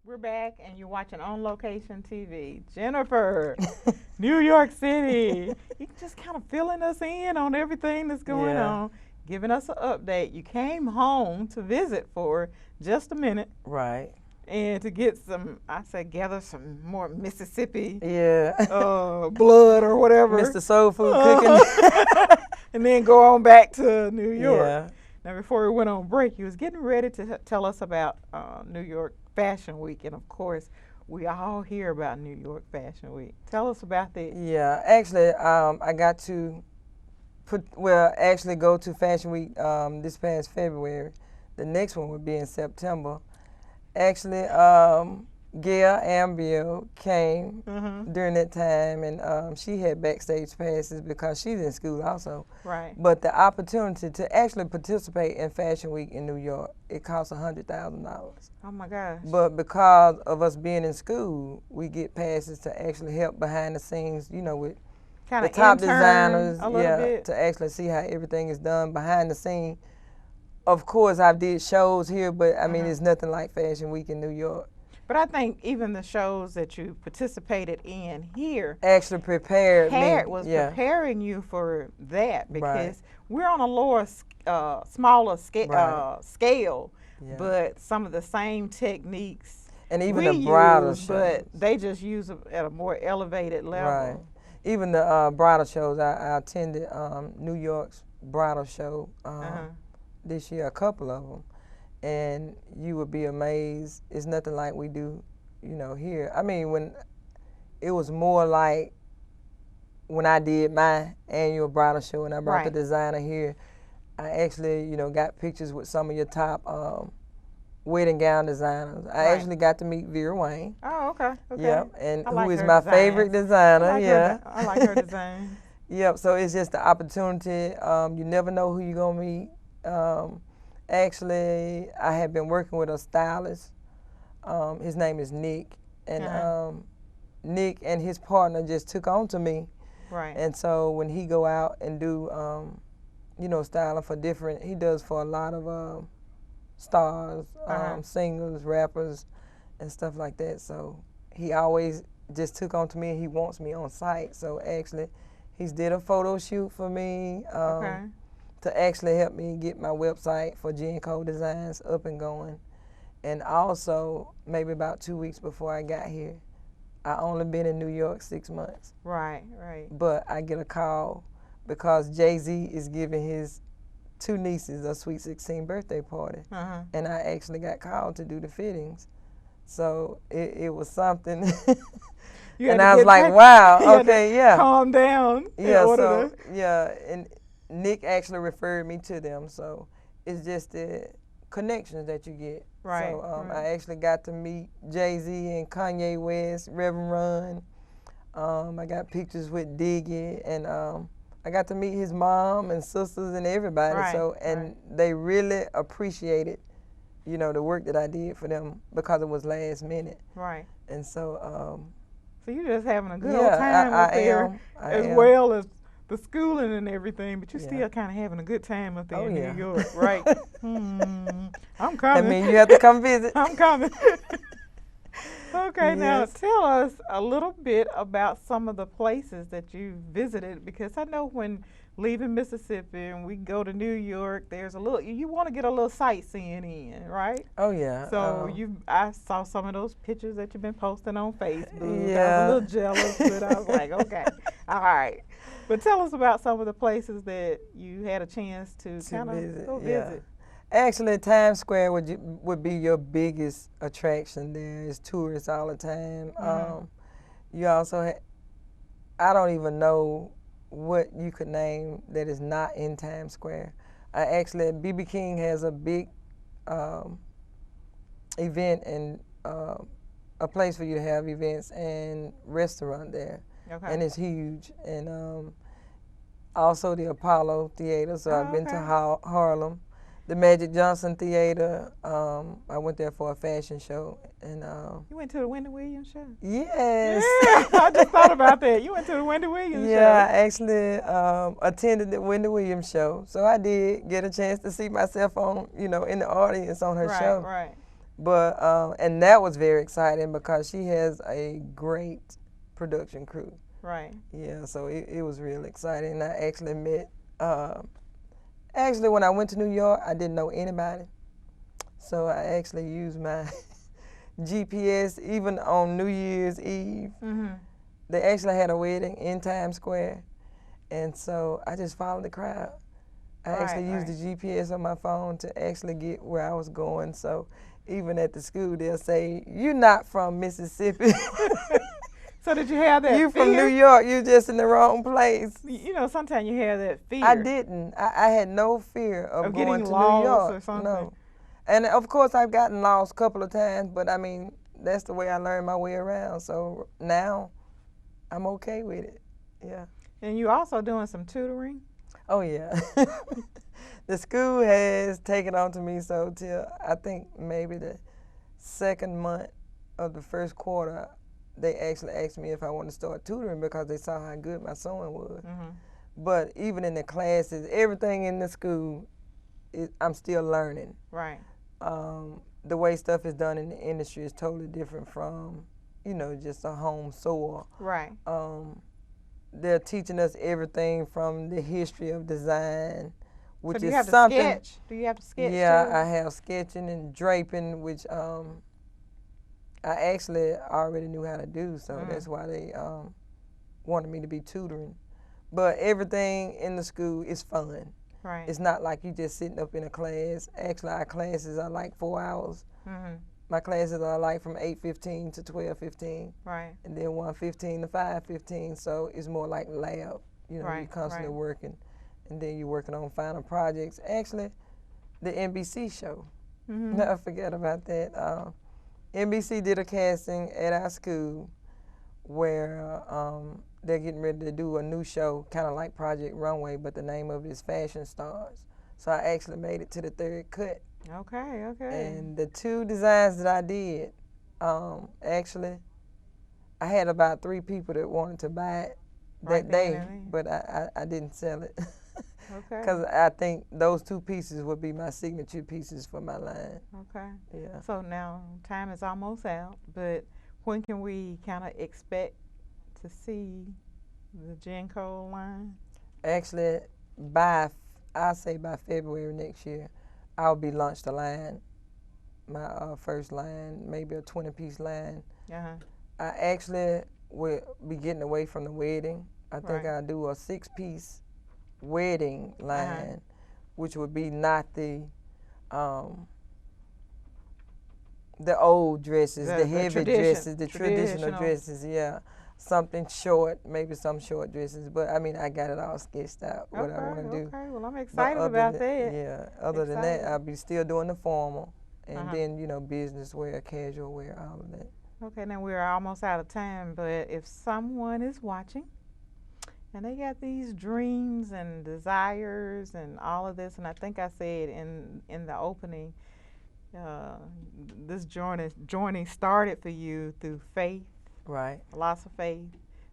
We're back, and you're watching On Location TV. Jennifer, New York City. You just kind of filling us in on everything that's going on, giving us an update. You came home to visit for just a minute. Right. And to get some, I say, gather some more Mississippi blood or whatever. Mr. Soul Food cooking. And then go on back to New York. Yeah. Now, before we went on break, you was getting ready to tell us about New York Fashion Week. And, of course, we all hear about New York Fashion Week. Tell us about that. Yeah, actually, I got to go to Fashion Week this past February. The next one would be in September. Actually, Gail Ambiel came during that time, and she had backstage passes because she's in school also. Right. But the opportunity to actually participate in Fashion Week in New York, it costs $100,000. Oh my gosh. But because of us being in school, we get passes to actually help behind the scenes, you know, with Kinda the top intern designers, a little bit. to actually see how everything is done behind the scene. Of course, I did shows here, but I mean, it's nothing like Fashion Week in New York. But I think even the shows that you participated in here actually preparing you for that, because we're on a lower, smaller scale, but some of the same techniques and even the bridal shows, but they just use them at a more elevated level. Right. Even the bridal shows, I attended New York's bridal show this year, a couple of them. And you would be amazed. It's nothing like we do, you know, here. I mean, when it was more like when I did my annual bridal show and I brought the designer here, I actually, you know, got pictures with some of your top wedding gown designers. I actually got to meet Vera Wayne. Oh, okay. Yep, and who is my favorite designer. I like her design. Yep, so it's just the opportunity. You never know who you're going to meet. Actually, I have been working with a stylist. His name is Nick, and Nick and his partner just took on to me. Right. And so when he go out and do, you know, styling for different, he does for a lot of stars, singers, rappers, and stuff like that. So he always just took on to me, and he wants me on site. So actually, he's did a photo shoot for me. To actually help me get my website for Gen Code Designs up and going. And also, maybe about 2 weeks before I got here, I only been in New York 6 months. Right, right. But I get a call because Jay-Z is giving his 2 nieces a Sweet 16 birthday party. And I actually got called to do the fittings. So it was something. And I was like, wow, okay, yeah. Calm down. And Nick actually referred me to them, so it's just the connections that you get. Right. So I actually got to meet Jay-Z and Kanye West, Reverend Run. I got pictures with Diggy, and I got to meet his mom and sisters and everybody. Right. They really appreciated, you know, the work that I did for them because it was last minute. Right. And so. So you're just having a good old time up there, as well as the schooling and everything, but you're still kind of having a good time up there in New York, right? I'm coming. I mean, you have to come visit. I'm coming. Okay, now tell us a little bit about some of the places that you visited, because I know when leaving Mississippi and we go to New York, there's a little, you want to get a little sightseeing in, right? Oh yeah. So I saw some of those pictures that you've been posting on Facebook. Yeah. I was a little jealous, but I was like, okay, all right. But tell us about some of the places that you had a chance to kind of go visit. Actually, Times Square would be your biggest attraction. There is tourists all the time. You also I don't even know what you could name that is not in Times Square. BB King has a big event and a place for you to have events and restaurant there. Okay. And it's huge. And also the Apollo Theater, so I've been to Harlem. The Magic Johnson Theater, I went there for a fashion show. And you went to the Wendy Williams show? Yes. Yeah, I just thought about that. You went to the Wendy Williams show? Yeah, I actually attended the Wendy Williams show. So I did get a chance to see myself on, you know, in the audience on her show. Right. But and that was very exciting because she has a great production crew. Right. Yeah, so it was real exciting. I actually met. Actually, when I went to New York, I didn't know anybody, so I actually used my GPS. Even on New Year's Eve, they actually had a wedding in Times Square, and so I just followed the crowd. I actually used the GPS on my phone to actually get where I was going. So even at the school, they'll say, "You're not from Mississippi." So did you have that You fear? from New York, you just in the wrong place. You know, sometimes you have that fear. I didn't. I had no fear of going getting to lost New York. or something. No. And of course, I've gotten lost a couple of times, but I mean, that's the way I learned my way around. So now I'm okay with it. Yeah. And you also doing some tutoring? Oh, yeah. The school has taken on to me, so till I think maybe the second month of the first quarter, they actually asked me if I want to start tutoring because they saw how good my sewing was. But even in the classes, everything in the school, I'm still learning. Right. The way stuff is done in the industry is totally different from, just a home sewer. Right. They're teaching us everything from the history of design, which so do you is have something. To sketch? Do you have to sketch? Yeah, too? I have sketching and draping, which I actually already knew how to do, so that's why they wanted me to be tutoring. But everything in the school is fun. Right. It's not like you just sitting up in a class. Actually, our classes are like 4 hours. My classes are like from 8:15 to 12:15. Right. And then 1:15 to 5:15. So it's more like lab. You're constantly working, and then you're working on final projects. Actually, the NBC show. Never forget about that. NBC did a casting at our school where they're getting ready to do a new show, kind of like Project Runway, but the name of it is Fashion Stars. So I actually made it to the third cut. Okay. And the 2 designs that I did, actually, I had about 3 people that wanted to buy it that day, but I didn't sell it. Okay. Because I think those 2 pieces would be my signature pieces for my line. Okay. Yeah. So now time is almost out, but when can we kind of expect to see the Gen Cole line? Actually, I'll say by February next year, I'll be launched a line, my first line, maybe a 20-piece line. I actually will be getting away from the wedding. I think I'll do a 6-piece wedding line, which would be not the old dresses, the heavy dresses, the traditional dresses, yeah. Something short, maybe some short dresses, but I mean, I got it all sketched out, what I want to do. Okay, well, I'm excited about that. Yeah, other than that, I'll be still doing the formal, and then, business wear, casual wear, all of that. Okay, now we're almost out of time, but if someone is watching, and they got these dreams and desires and all of this, and I think I said in the opening, this journey started for you through faith. Right. Lots of faith.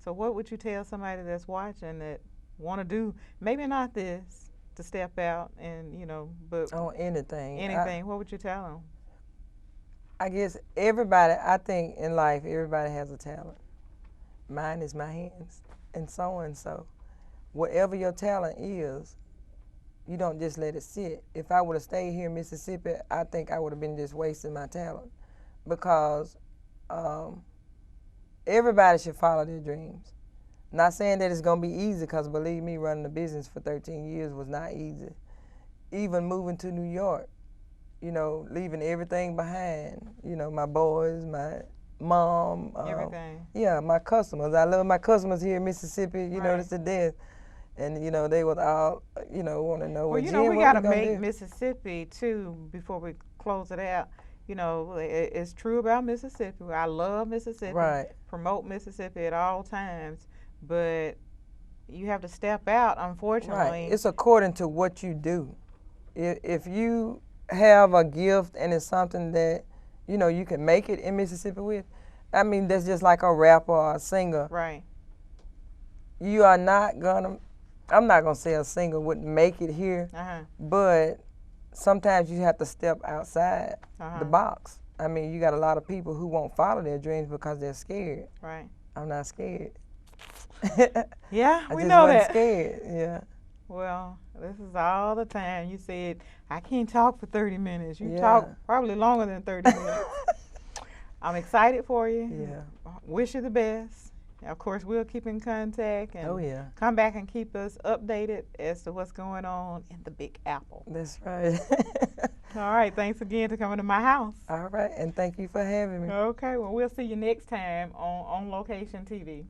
So what would you tell somebody that's watching that want to do, maybe not this, to step out and, but on anything. What would you tell them? I guess I think in life, everybody has a talent. Mine is my hands and so on. So whatever your talent is, you don't just let it sit. If I would have stayed here in Mississippi, I think I would have been just wasting my talent, because everybody should follow their dreams. Not saying that it's going to be easy, because believe me, running a business for 13 years was not easy. Even moving to New York, leaving everything behind, my boys, my mom. Everything. Yeah, my customers. I love my customers here in Mississippi, it's the death. And, they would all, want to know, well, Jen, we got to make do? Mississippi, too, before we close it out. It's true about Mississippi. I love Mississippi. Right. Promote Mississippi at all times. But you have to step out, unfortunately. Right. It's according to what you do. If you have a gift and it's something that, you can make it in Mississippi with, I mean, that's just like a rapper or a singer. Right. You are not gonna, I'm not gonna say a singer wouldn't make it here, but sometimes you have to step outside the box. I mean, you got a lot of people who won't follow their dreams because they're scared. Right. I'm not scared. Yeah, I we just know wasn't that. scared. Yeah. Well, this is all the time. You said, I can't talk for 30 minutes. You Yeah. talk probably longer than 30 minutes. I'm excited for you. Yeah. Wish you the best. Of course, we'll keep in contact and Oh yeah. come back and keep us updated as to what's going on in the Big Apple. That's right. All right. Thanks again for coming to my house. All right, and thank you for having me. Okay. Well, we'll see you next time on Location TV.